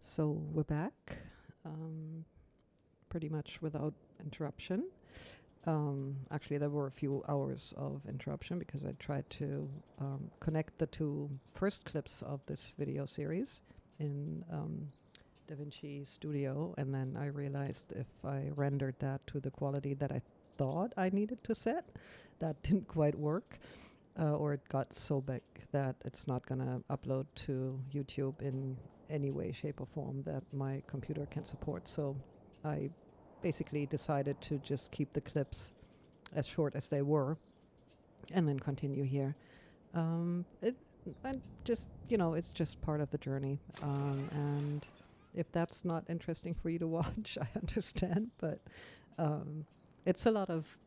So we're back, pretty much without interruption. Actually, there were a few hours of interruption because I tried to connect the two first clips of this video series in DaVinci Studio, and then I realized if I rendered that to the quality that I thought I needed to set, that didn't quite work, or it got so big that it's not going to upload to YouTube in any way, shape, or form that my computer can support. So I basically decided to just keep the clips as short as they were and then continue here. And just, it's just part of the journey. And if that's not interesting for you to watch, I understand, but it's a lot of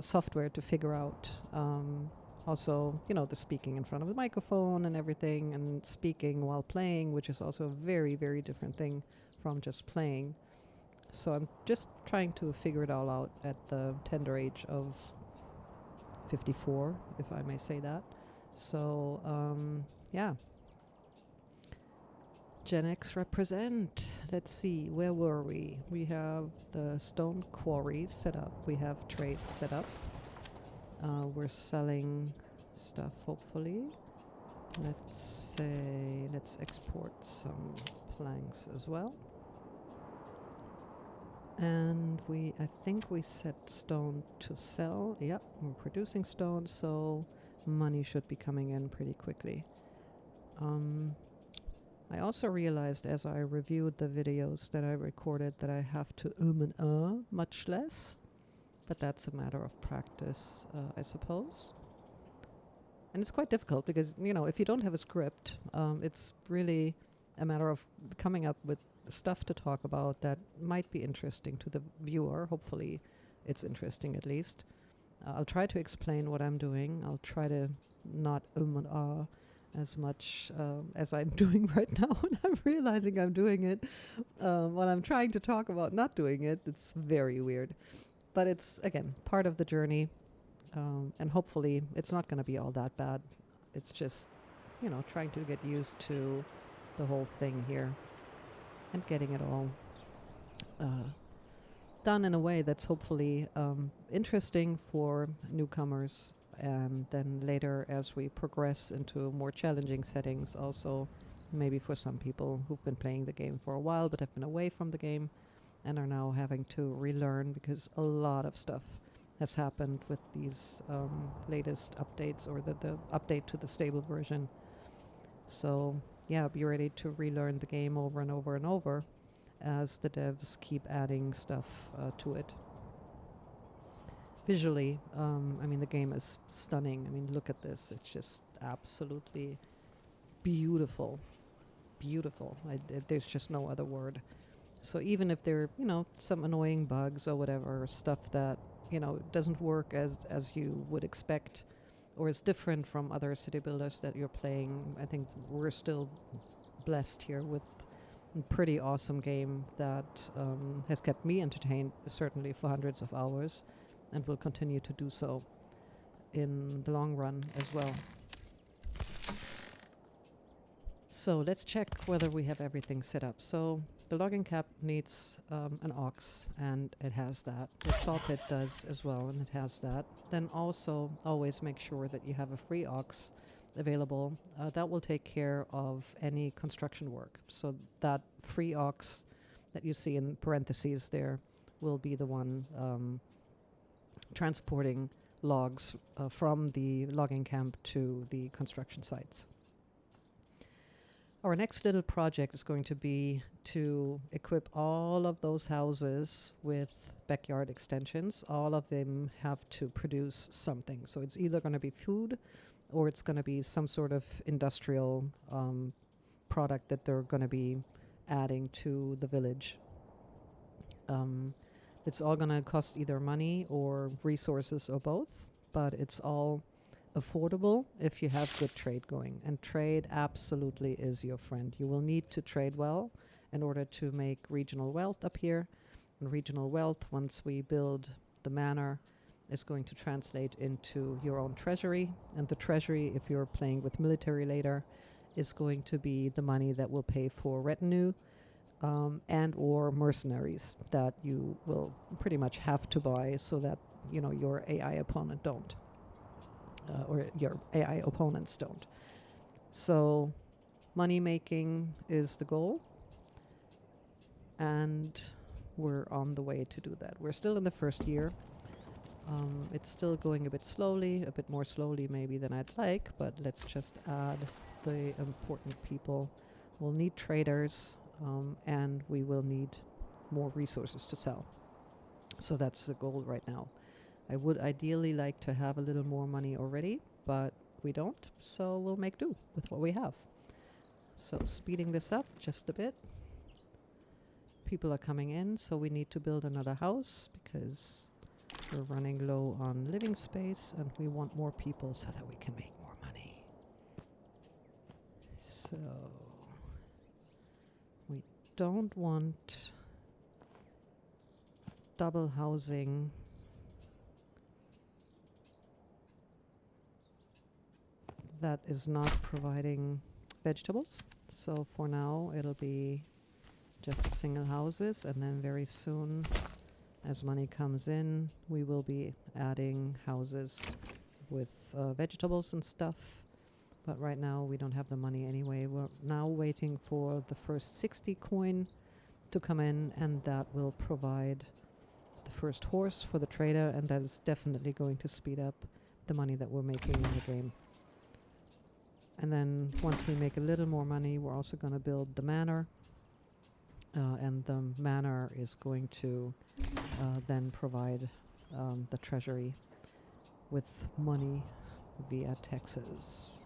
software to figure out. Also, the speaking in front of the microphone and everything, and speaking while playing, which is also a very, very different thing from just playing. So I'm just trying to figure it all out at the tender age of 54, if I may say that. So, yeah. Gen X represent. Let's see, where were we? We have the stone quarry set up. We have trade set up. We're selling stuff, hopefully. Let's export some planks as well. And I think we set stone to sell. Yep, we're producing stone, so money should be coming in pretty quickly. I also realized as I reviewed the videos that I recorded that I have to and much less. But that's a matter of practice, I suppose. And it's quite difficult because, if you don't have a script, it's really a matter of coming up with stuff to talk about that might be interesting to the viewer. Hopefully it's interesting at least. I'll try to explain what I'm doing. I'll try to not and as much as I'm doing right now, and I'm realizing I'm doing it. When I'm trying to talk about not doing it, it's very weird. But it's, again, part of the journey, and hopefully it's not going to be all that bad. It's just, trying to get used to the whole thing here and getting it all done in a way that's hopefully interesting for newcomers. And then later, as we progress into more challenging settings, also maybe for some people who've been playing the game for a while but have been away from the game and are now having to relearn because a lot of stuff has happened with these latest updates, or the update to the stable version. So yeah, be ready to relearn the game over and over and over as the devs keep adding stuff to it. Visually, the game is stunning. Look at this. It's just absolutely beautiful. Beautiful. There's just no other word. So even if there are, some annoying bugs or whatever, stuff that, doesn't work as you would expect or is different from other city builders that you're playing, I think we're still blessed here with a pretty awesome game that has kept me entertained, certainly for hundreds of hours, and will continue to do so in the long run as well. So let's check whether we have everything set up. So the logging cap needs an aux, and it has that. The saw pit does as well, and it has that. Then also always make sure that you have a free aux available. That will take care of any construction work. So that free aux that you see in parentheses there will be the one transporting logs from the logging camp to the construction sites. Our next little project is going to be to equip all of those houses with backyard extensions. All of them have to produce something. So it's either going to be food or it's going to be some sort of industrial product that they're going to be adding to the village. It's all going to cost either money or resources or both, but it's all affordable if you have good trade going. And trade absolutely is your friend. You will need to trade well in order to make regional wealth up here. And regional wealth, once we build the the manor is going to translate into your own treasury. And the treasury, if you're playing with military later, is going to be the money that will pay for retinue and or mercenaries that you will pretty much have to buy so that, you know, your AI opponent don't. Or your AI opponents don't. So money making is the goal. And we're on the way to do that. We're still in the first year. It's still going a bit slowly, a bit more slowly maybe than I'd like, but let's just add the important people. We'll need traders, and we will need more resources to sell. So that's the goal right now. I would ideally like to have a little more money already, but we don't, so we'll make do with what we have. So speeding this up just a bit. People are coming in, so we need to build another house because we're running low on living space and we want more people so that we can make more money. So we don't want double housing that is not providing vegetables. So for now it'll be just single houses, and then very soon as money comes in we will be adding houses with vegetables and stuff. But right now we don't have the money anyway. We're now waiting for the first 60 coin to come in, and that will provide the first horse for the trader, and that is definitely going to speed up the money that we're making in the game. And then once we make a little more money, we're also going to build the manor. And the manor is going to then provide the treasury with money via taxes.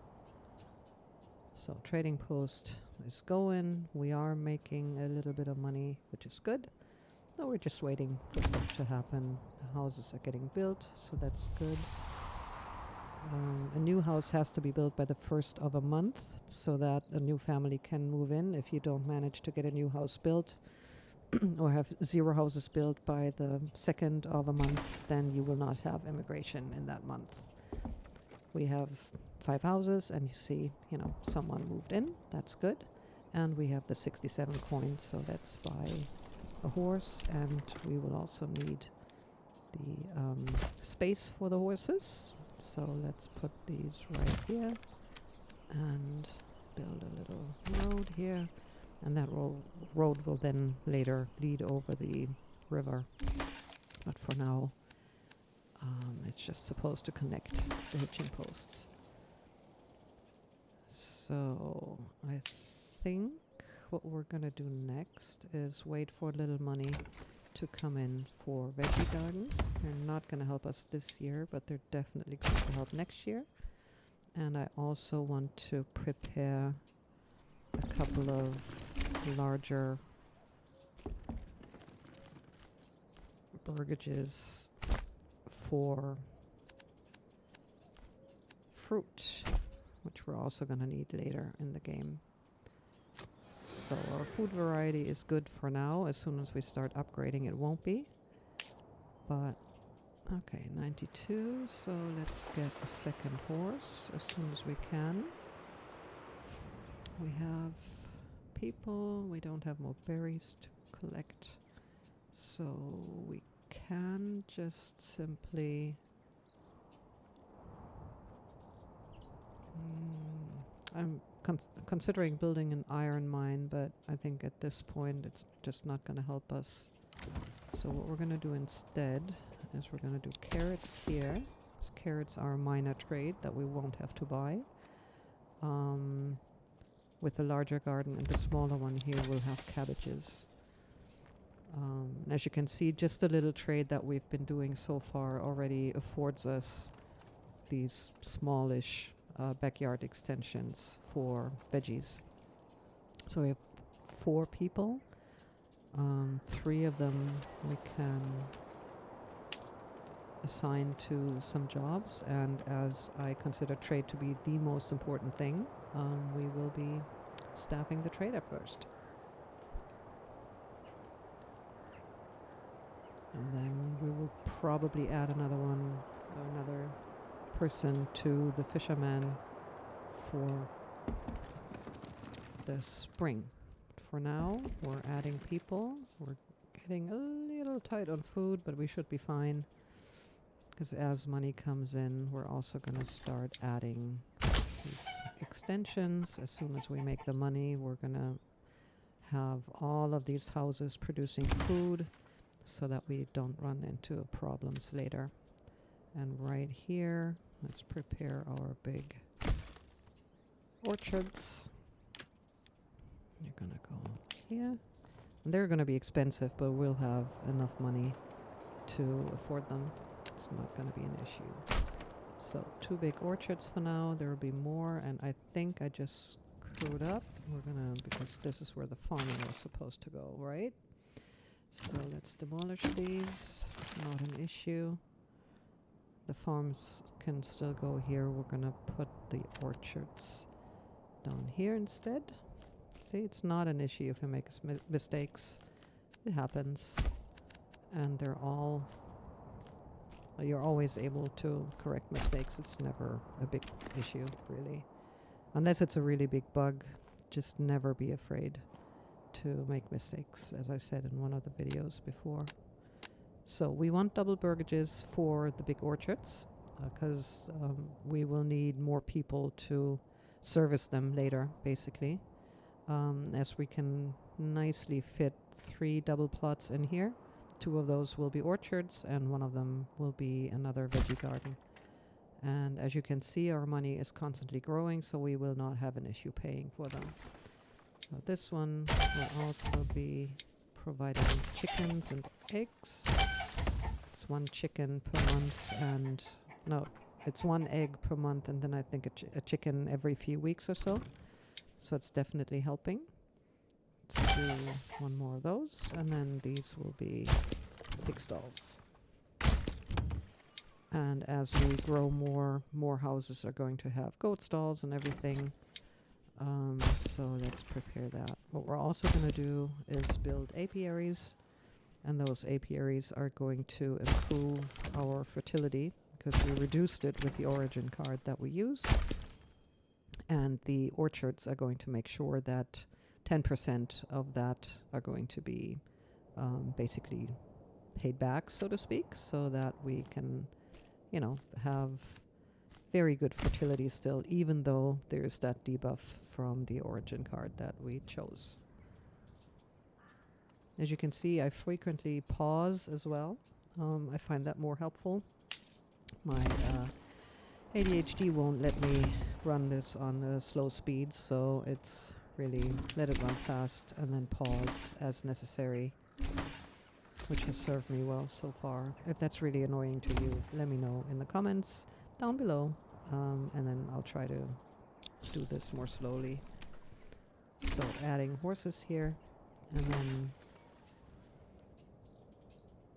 So trading post is going. We are making a little bit of money, which is good. No, we're just waiting for stuff to happen. The houses are getting built, so that's good. A new house has to be built by the 1st of a month so that a new family can move in. If you don't manage to get a new house built or have 0 houses built by the 2nd of a month, then you will not have immigration in that month. We have 5 houses, and you see, you know, someone moved in. That's good. And we have the 67 coins, so let's buy a horse, and we will also need the space for the horses. So let's put these right here and build a little road here, and that road will then later lead over the river. But for now, it's just supposed to connect the hitching posts. So I think what we're gonna do next is wait for a little money to come in for veggie gardens. They're not going to help us this year, but they're definitely going to help next year. And I also want to prepare a couple of larger burgages for fruit, which we're also going to need later in the game. So our food variety is good for now. As soon as we start upgrading, it won't be. But, okay, 92. So let's get a second horse as soon as we can. We have people. We don't have more berries to collect. So we can just simply... I'm considering building an iron mine, but I think at this point it's just not going to help us. So what we're going to do instead is we're going to do carrots here. Because carrots are a minor trade that we won't have to buy. With the larger garden, and the smaller one here will have cabbages. As you can see, just the little trade that we've been doing so far already affords us these smallish backyard extensions for veggies. So we have 4 people. 3 of them we can assign to some jobs, and as I consider trade to be the most important thing, we will be staffing the trader first. And then we will probably add another person to the fisherman for the spring. For now, we're adding people. We're getting a little tight on food, but we should be fine. Because as money comes in, we're also going to start adding these extensions. As soon as we make the money, we're going to have all of these houses producing food so that we don't run into problems later. And right here, let's prepare our big orchards. You're going to go here. And they're going to be expensive, but we'll have enough money to afford them. It's not going to be an issue. So 2 big orchards for now. There will be more, and I think I just screwed up. We're going to, because this is where the farming was supposed to go, right? So let's demolish these. It's not an issue. The farms can still go here. We're going to put the orchards down here instead. See, it's not an issue if you make mistakes. It happens. And they're all... You're always able to correct mistakes. It's never a big issue, really. Unless it's a really big bug, just never be afraid to make mistakes, as I said in one of the videos before. So we want double burgages for the big orchards, because we will need more people to service them later, basically. As we can nicely fit 3 double plots in here. 2 of those will be orchards, and 1 of them will be another veggie garden. And as you can see, our money is constantly growing, so we will not have an issue paying for them. So this one will also be providing chickens and eggs. It's 1 chicken per month, and no, it's 1 egg per month, and then I think a chicken every few weeks or so. So it's definitely helping. Let's do 1 more of those, and then these will be pig stalls. And as we grow more houses are going to have goat stalls and everything. So let's prepare that. What we're also going to do is build apiaries, and those apiaries are going to improve our fertility because we reduced it with the origin card that we used. And the orchards are going to make sure that 10% of that are going to be basically paid back, so to speak, so that we can, you know, have very good fertility still, even though there's that debuff from the origin card that we chose. As you can see, I frequently pause as well. I find that more helpful. My ADHD won't let me run this on the slow speed, so it's really let it run fast and then pause as necessary, which has served me well so far. If that's really annoying to you, let me know in the comments down below, and then I'll try to do this more slowly. So adding horses here, and then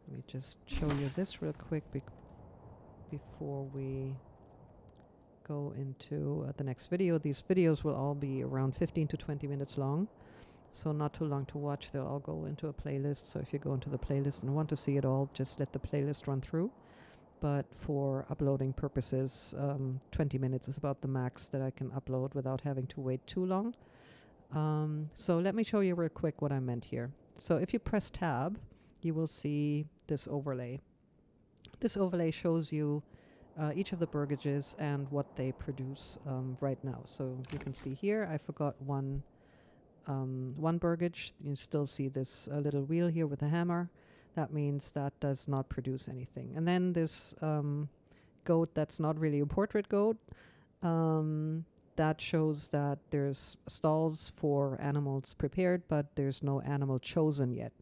let me just show you this real quick before we go into the next video. These videos will all be around 15 to 20 minutes long, so not too long to watch. They'll all go into a playlist, so if you go into the playlist and want to see it all, just let the playlist run through. But for uploading purposes, 20 minutes is about the max that I can upload without having to wait too long. So let me show you real quick what I meant here. So if you press tab, you will see this overlay. This overlay shows you each of the burgages and what they produce right now. So you can see here, I forgot one burgage. You still see this little wheel here with a hammer. That means that does not produce anything. And then this goat that's not really a portrait goat, that shows that there's stalls for animals prepared, but there's no animal chosen yet.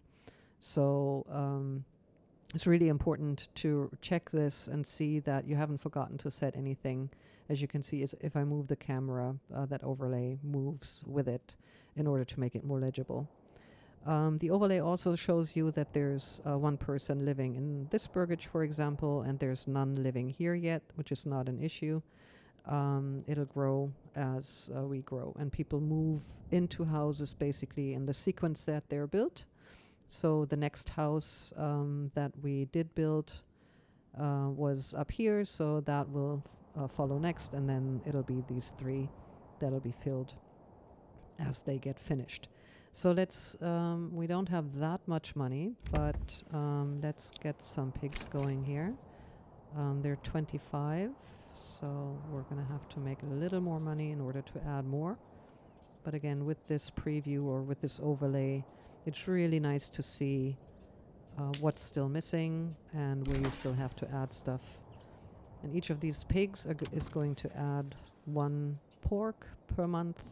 So it's really important to check this and see that you haven't forgotten to set anything. As you can see, if I move the camera, that overlay moves with it in order to make it more legible. The overlay also shows you that there's 1 person living in this burgage, for example, and there's none living here yet, which is not an issue. It'll grow as we grow, and people move into houses basically in the sequence that they're built. So the next house that we did build was up here, so that will follow next, and then it'll be these 3 that'll be filled as they get finished. So let's, we don't have that much money, but let's get some pigs going here. They're 25, so we're going to have to make a little more money in order to add more. But again, with this preview or with this overlay, it's really nice to see what's still missing and where you still have to add stuff. And each of these pigs is going to add 1 pork per month.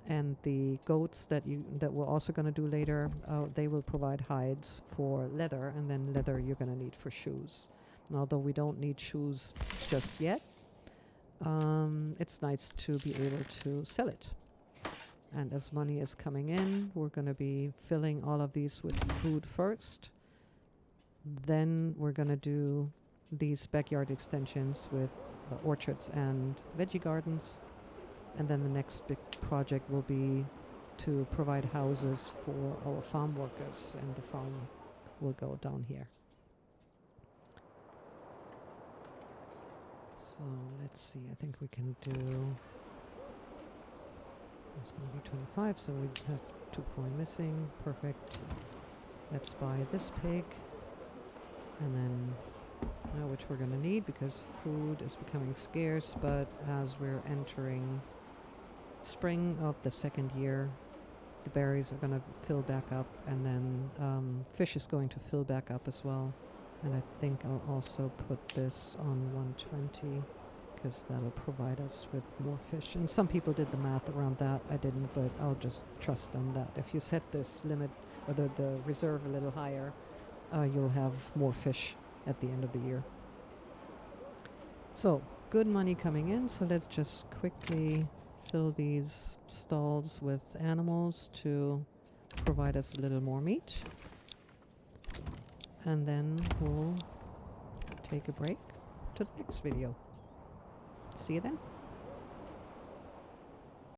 And the goats that we're also going to do later, they will provide hides for leather, and then leather you're going to need for shoes. And although we don't need shoes just yet, it's nice to be able to sell it. And as money is coming in, we're going to be filling all of these with food first. Then we're going to do these backyard extensions with orchards and veggie gardens. And then the next big project will be to provide houses for our farm workers, and the farm will go down here. So let's see, I think we can do, it's going to be 25, so we have 2 coin missing, perfect. Let's buy this pig, and then now which we're going to need because food is becoming scarce, but as we're entering spring of the 2nd year, the berries are going to fill back up, and then fish is going to fill back up as well. And I think I'll also put this on 120 because that'll provide us with more fish. And some people did the math around that. I didn't, but I'll just trust them that if you set this limit or the reserve a little higher, you'll have more fish at the end of the year. So good money coming in. So let's just quickly fill these stalls with animals to provide us a little more meat. And then we'll take a break to the next video. See you then.